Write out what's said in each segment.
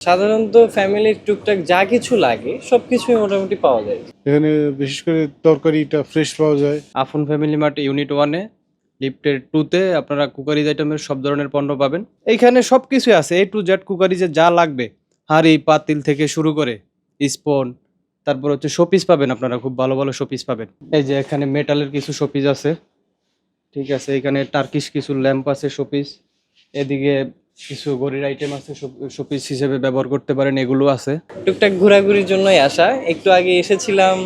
সাধারণত ফ্যামিলির টুকটাক যা কিছু লাগে সবকিছুই মোটামুটি পাওয়া যায়। এখানে বিশেষ করে তরকারিটা ফ্রেশ পাওয়া যায়। আফুন ফ্যামিলি মার্ট ইউনিট 1 এ লিফটের 2 তে আপনারা কুকারিজ আইটেমের সব ধরনের পণ্য পাবেন। এইখানে সবকিছুই আছে A to Z কুকারিজে যা লাগবে। হাঁড়ি, পাতিল থেকে শুরু করে স্পুন, তারপর হচ্ছে শোপিস পাবেন, আপনারা খুব ভালো ভালো শোপিস পাবেন। এই যে এখানে মেটালের কিছু শোপিস আছে, ঠিক আছে। এখানে টার্কিশ কিছু ল্যাম্প আছে শোপিস, এদিকে কিছু ঘড়ির আইটেম আছে শোপিস হিসেবে ব্যবহার করতে পারেন, এগুলো আছে। টুকটাক ঘোরাঘুরির জন্যই আসা। একটু আগে এসেছিলাম,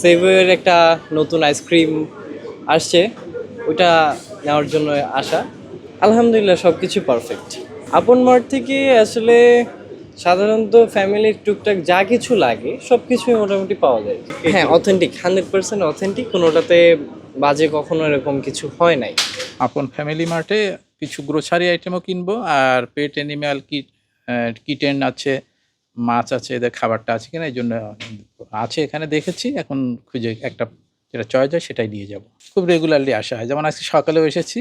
সেভের একটা নতুন আইসক্রিম আসছে, ওটা নেওয়ার জন্য আসা। আলহামদুলিল্লাহ সব কিছু পারফেক্ট। আপন মার্ট থেকে আসলে সাধারণত ফ্যামিলির টুকটাক যা কিছু লাগে সব কিছুই মোটামুটি পাওয়া যায়। হ্যাঁ, অথেন্টিক, 100% অথেন্টিক, কোনোটাতে বাজে কখনো এরকম কিছু হয় নাই। আপন ফ্যামিলি মার্টে কিছু গ্রোসারি আইটেমও কিনবো, আর পেট অ্যানিম্যাল কিটেন আছে, মাছ আছে, এদের খাবারটা আছে কিনা এই জন্য আছে এখানে দেখেছি। এখন খুঁজে একটা যেটা চয়েস হয় সেটাই নিয়ে যাব। খুব রেগুলারলি আসা হয়, যেমন আজকে সকালেও এসেছি,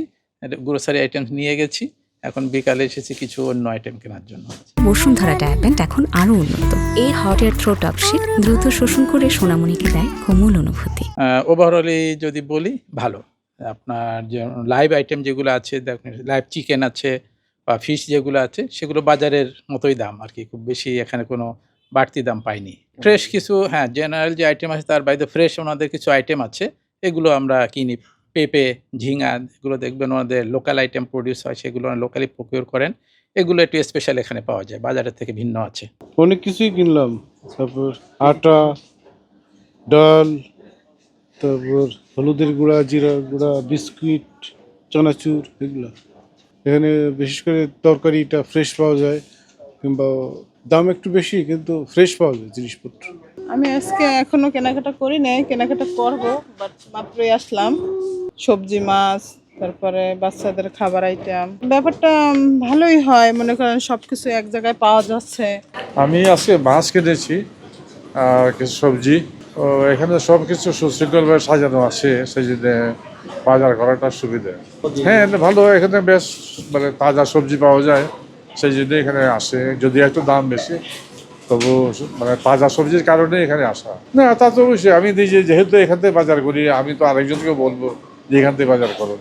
গ্রোসারি আইটেম নিয়ে গেছি, এখন বিকালে এসেছি কিছু অন্য আইটেম কেনার জন্য। বসুন্ধরা ডায়াপেন্ট এখন আরো উন্নত। এই হট এয়ার থ্রো টপশিট দ্রুত শোষণ করে সোনামণিকে দেয় কোমল অনুভূতি। ওভারঅলি যদি বলি ভালো। আপনার যে লাইভ আইটেম যেগুলো আছে, দেখুন লাইভ চিকেন আছে বা ফিশ যেগুলো আছে সেগুলো বাজারের মতোই দাম আর কি, খুব বেশি এখানে কোনো বাড়তি দাম পাইনি। ফ্রেশ কিছু, হ্যাঁ, জেনারেল যে আইটেম আছে তার বাইরে ফ্রেশ ওনাদের কিছু আইটেম আছে, এগুলো আমরা কিনি। পেঁপে, ঝিঙা, এগুলো দেখবেন ওনাদের লোকাল আইটেম প্রডিউস হয়, সেগুলো লোকালি প্রকিউর করেন। এগুলো একটু স্পেশাল এখানে পাওয়া যায়, বাজারের থেকে ভিন্ন আছে। অনেক কিছুই কিনলাম, তারপর আটা, ডাল, তারপর হলুদের গুঁড়া, জিরা গুঁড়া, বিস্কুট, চানাচুর, এগুলো। এখানে বিশেষ করে তরকারিটা ফ্রেশ পাওয়া যায়, কিংবা দাম একটু বেশি কিন্তু ফ্রেশ পাওয়া যায় জিনিসপত্র। আমি আজকে এখনো কেনাকাটা করি নাই, কেনাকাটা করব, বাট মাত্রই আসলাম। সবজি, মাছ, তারপরে বাচ্চাদের খাবার আইটেম, ব্যাপারটা ভালোই হয়, মনে করেন সবকিছু এক জায়গায় পাওয়া যাচ্ছে। আমি আজকে মাছ কিনেছি আর কিছু সবজি। তো এখানে সব কিছু সুশৃঙ্খলভাবে সাজানো আছে, সেই জন্য বাজার করাটা সুবিধা। হ্যাঁ, এটা ভালো, এখানে বেশ মানে তাজা সবজি পাওয়া যায়, সেই জন্য এখানে আসে। যদি একটু দাম বেশি, তবু মানে তাজা সবজির কারণে এখানে আসা। না, তা তো অবশ্যই, আমি নিজে যেহেতু এখান থেকে বাজার করি, আমি তো আরেকজনকে বলবো যে এখান থেকে বাজার করো।